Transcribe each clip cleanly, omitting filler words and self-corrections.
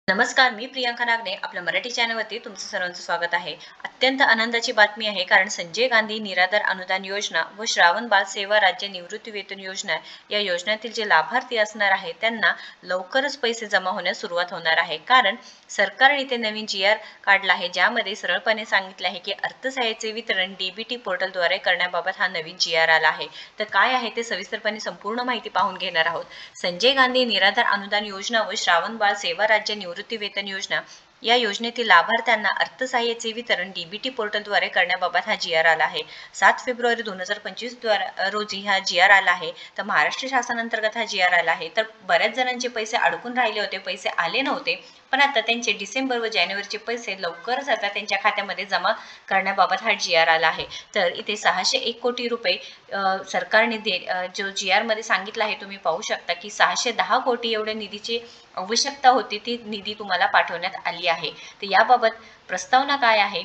नमस्कार, मी प्रियांका नागने आपल्या मराठी चॅनलवरती तुमचं सर्वांचं स्वागत आहे. अत्यंत आनंदाची बातमी आहे, कारण संजय गांधी निराधार अनुदान योजना व श्रावण बाल सेवा राज्य निवृत्ती वेतन योजना या योजनेतील जे लाभार्थी असणार आहेत त्यांना लवकरच पैसे जमा होण्यास सुरुवात होणार आहे. कारण सरकारने इथे नवीन GR काढला आहे, ज्यामध्ये सरळपणे सांगितले आहे की अर्थसहाय्याचे वितरण DBT पोर्टलद्वारे करण्याबाबत हा नवीन GR आला आहे. तर काय आहे ते सविस्तरपणे संपूर्ण माहिती पाहून घेणार आहोत. संजय गांधी निराधार अनुदान योजना व श्रावण बाल सेवा राज्य निवृत्ती वेतन योजना या योजनेतील लाभार्थ्यांना अर्थसहाय्याचे वितरण DBT पोर्टलद्वारे करण्याबाबत हा GR आला आहे. 7 फेब्रुवारी 2025 रोजी हा GR आला आहे. तर महाराष्ट्र शासनांतर्गत हा GR आला आहे. तर बऱ्याच जणांचे पैसे अडकून राहिले होते, पैसे आले नव्हते, पण आता त्यांचे डिसेंबर व जानेवारीचे पैसे लवकरच आता त्यांच्या खात्यामध्ये जमा करण्याबाबत हा GR आला आहे. तर इथे 601 कोटी रुपये सरकारने जो GR मध्ये सांगितलं आहे, तुम्ही पाहू शकता की 610 कोटी एवढ्या निधीची आवश्यकता होती, ती निधी तुम्हाला पाठवण्यात आली आहे. तर याबाबत प्रस्तावना काय आहे?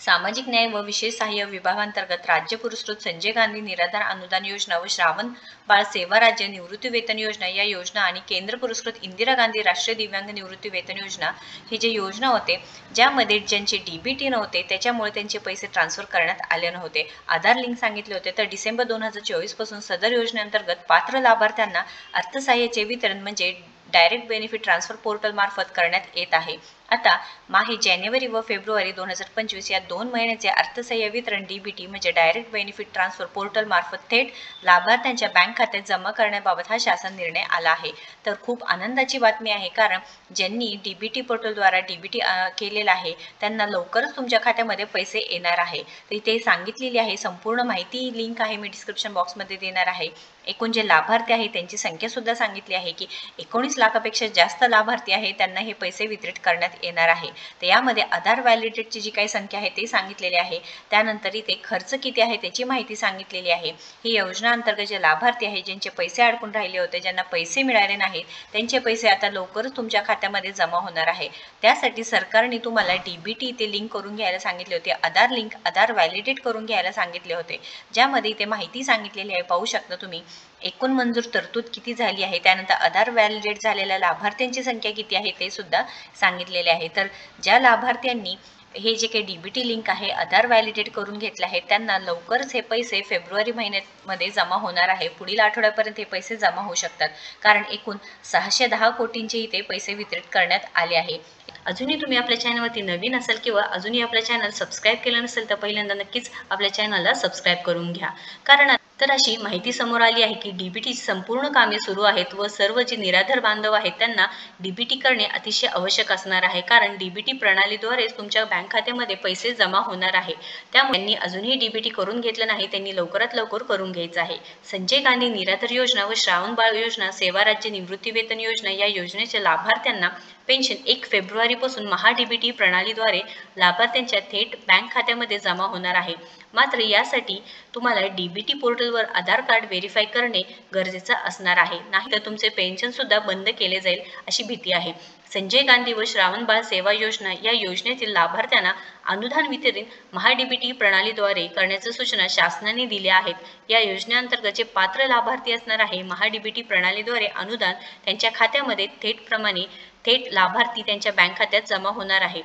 सामाजिक न्याय व विशेष सहाय्य विभागांतर्गत राज्य पुरस्कृत संजय गांधी निराधार अनुदान योजना व श्रावण बाळ सेवा राज्य निवृत्ती वेतन योजना या योजना आणि केंद्र पुरस्कृत इंदिरा गांधी राष्ट्रीय दिव्यांग निवृत्ती वेतन योजना हे जे योजना होते, ज्यामध्ये ज्यांचे DBT नव्हते त्याच्यामुळे त्यांचे पैसे ट्रान्सफर करण्यात आले नव्हते, आधार लिंक सांगितले होते. तर डिसेंबर 2024 पासून सदर योजनेअंतर्गत पात्र लाभार्थ्यांना अर्थसहाय्याचे वितरण म्हणजे डायरेक्ट बेनिफिट ट्रान्सफर पोर्टल मार्फत करण्यात येत आहे. आता माहे जानेवारी व फेब्रुवारी 2025 या 2 महिन्याचे अर्थसहाय्य वितरण DBT म्हणजे डायरेक्ट बेनिफिट ट्रान्सफर पोर्टल मार्फत थेट लाभार्थ्यांच्या बँक खात्यात जमा करण्याबाबत हा शासन निर्णय आला आहे. तर खूप आनंदाची बातमी आहे, कारण ज्यांनी DBT पोर्टलद्वारा DBT केलेला आहे त्यांना लवकरच तुमच्या खात्यामध्ये पैसे येणार आहे. तर इथे सांगितलेली आहे संपूर्ण माहिती, लिंक आहे मी डिस्क्रिप्शन बॉक्समध्ये देणार आहे. एकूण जे लाभार्थी आहे त्यांची संख्या सुद्धा सांगितली आहे की 19 लाखापेक्षा जास्त लाभार्थी आहे, त्यांना हे पैसे वितरित करण्यात येणार आहे. तर यामध्ये आधार व्हॅलिडेटची जी काही संख्या आहे ते सांगितलेली आहे. त्यानंतर इथे खर्च किती आहे त्याची माहिती सांगितलेली आहे. ही योजना अंतर्गत जे लाभार्थी आहे, ज्यांचे पैसे अडकून राहिले होते, ज्यांना पैसे मिळाले नाहीत, त्यांचे पैसे आता लवकरच तुमच्या खात्यामध्ये जमा होणार आहे. त्यासाठी सरकारने तुम्हाला DBT इथे लिंक करून घ्यायला सांगितले होते, आधार लिंक, आधार व्हॅलिडेट करून घ्यायला सांगितले होते, ज्यामध्ये इथे माहिती सांगितलेली आहे. पाहू शकता तुम्ही एकूण मंजूर तरतूद किती झाली आहे, त्यानंतर आधार व्हॅलिडेट झालेल्या लाभार्थ्यांची संख्या किती आहे ते सुद्धा सांगितलेले आहे. तर ज्या लाभार्थ्यांनी हे जे काही DBT लिंक आहे, आधार व्हॅलिडेट करून घेतले आहे, त्यांना लवकरच हे पैसे फेब्रुवारी महिन्यामध्ये जमा होणार आहे. पुढील आठवड्यापर्यंत हे पैसे जमा होऊ शकतात, कारण एकूण 610 कोटींचे इथे पैसे वितरित करण्यात आले आहे. अजूनही तुम्ही आपल्या चॅनलवरती नवीन असाल किंवा अजूनही आपल्या चॅनल सबस्क्राईब केलं नसेल तर पहिल्यांदा नक्कीच आपल्या चॅनलला सबस्क्राईब करून घ्या. कारण तर अशी माहिती समोर आली आहे की DBTची संपूर्ण कामे सुरू आहेत व सर्व जे निराधार बांधव आहेत त्यांना DBT करणे अतिशय आवश्यक असणार आहे, कारण DBT प्रणालीद्वारेच तुमच्या बँक खात्यामध्ये पैसे जमा होणार आहे. त्यामुळे त्यांनी अजूनही DBT करून घेतलं नाही, त्यांनी लवकरात लवकर करून घ्यायचं आहे. संजय गांधी निराधार योजना व श्रावण बाळ योजना सेवा राज्य निवृत्ती वेतन योजना या योजनेच्या लाभार्थ्यांना पेन्शन 1 फेब्रुवारीपासून DBT प्रणालीद्वारे लाभार्थ्यांच्या थेट बँक खात्यामध्ये जमा होणार आहे. मात्र यासाठी तुम्हाला DBT पोर्टलवर आधार कार्ड व्हेरीफाय करणे गरजेचं असणार आहे, नाही तर तुमचे पेन्शन सुद्धा बंद केले जाईल अशी भीती आहे. संजय गांधी व श्रावण बाळ सेवा योजना या योजनेतील लाभार्थ्यांना अनुदान वितरण DBT प्रणालीद्वारे करण्याच्या सूचना शासनाने दिल्या आहेत. या योजनेअंतर्गत जे पात्र लाभार्थी असणार आहे, DBT प्रणालीद्वारे अनुदान त्यांच्या खात्यामध्ये थेट लाभार्थी त्यांच्या बँक खात्यात जमा होणार आहे.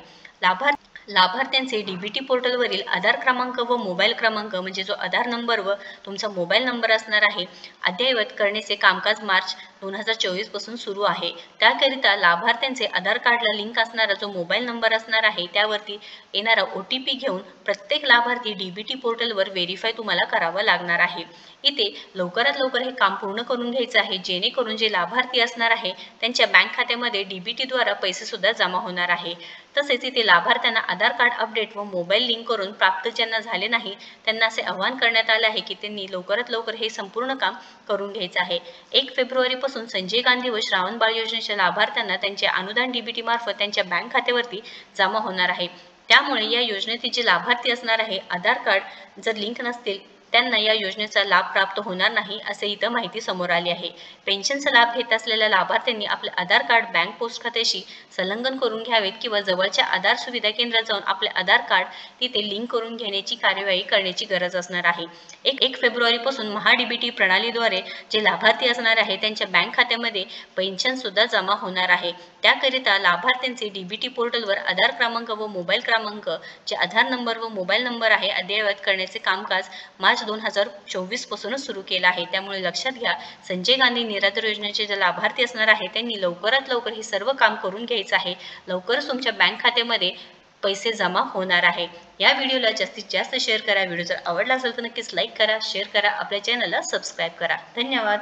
लाभार्थ्यांचे DBT पोर्टलवरील आधार क्रमांक व मोबाईल क्रमांक म्हणजे जो आधार नंबर व तुमचा मोबाईल नंबर असणार आहे, अद्ययावत करण्याचे कामकाज मार्च 2024 पासून सुरू आहे. त्याकरिता लाभार्थ्यांचे आधार कार्डला लिंक असणारा जो मोबाईल नंबर असणार आहे, त्यावरती येणारा OTP घेऊन प्रत्येक लाभार्थी DBT पोर्टलवर व्हेरीफाय तुम्हाला करावं लागणार आहे. इथे लवकरात लवकर हे काम पूर्ण करून घ्यायचं आहे, जेणेकरून जे लाभार्थी असणार आहे त्यांच्या बँक खात्यामध्ये DBT द्वारा पैसे सुद्धा जमा होणार आहे. तसेच इथे लाभार्थ्यांना आधार कार्ड अपडेट व मोबाईल लिंक करून प्राप्त ज्यांना झाले नाही त्यांना असे आवाहन करण्यात आले आहे की त्यांनी लवकरात लवकर हे संपूर्ण काम करून घ्यायचं आहे. 1 फेब्रुवारीपासून संजय गांधी व श्रावण बाळ योजनेच्या लाभार्थ्यांना त्यांचे अनुदान DBT मार्फत त्यांच्या बँक खात्यावरती जमा होणार आहे. त्यामुळे या योजनेतील जे लाभार्थी असणार आहे, आधार कार्ड जर लिंक नसतील त्यांना या योजनेचा लाभ प्राप्त होणार नाही असे इथं माहिती समोर आली आहे. पेन्शनचा लाभ घेत असलेल्या लाभार्थ्यांनी आपले आधार कार्ड बँक पोस्ट खात्याशी संलग्न करून घ्यावेत किंवा जवळच्या आधार सुविधा केंद्रात जाऊन आपले आधार कार्ड तिथे लिंक करून घेण्याची कार्यवाही करण्याची गरज असणार आहे. 1 फेब्रुवारीपासून महाडीबीटी प्रणालीद्वारे जे लाभार्थी असणार आहे त्यांच्या बँक खात्यामध्ये पेन्शन सुद्धा जमा होणार आहे. त्याकरिता लाभार्थ्यांचे डीबीटी पोर्टलवर आधार क्रमांक व मोबाईल क्रमांक, जे आधार नंबर व मोबाईल नंबर आहे, अद्ययावत करण्याचे कामकाज मार्च 2024 पासूनच सुरू केलं आहे. त्यामुळे लक्षात घ्या, संजय गांधी निराधार योजनेचे जे लाभार्थी असणार आहे त्यांनी लवकरात लवकर हे सर्व काम करून घ्यायचं आहे. लवकरच तुमच्या बँक खात्यामध्ये पैसे जमा होणार आहे. या व्हिडिओला जास्तीत जास्त शेअर करा. व्हिडिओ जर आवडला असेल तर नक्कीच लाईक करा, शेअर करा, आपल्या चॅनलला सबस्क्राईब करा. धन्यवाद.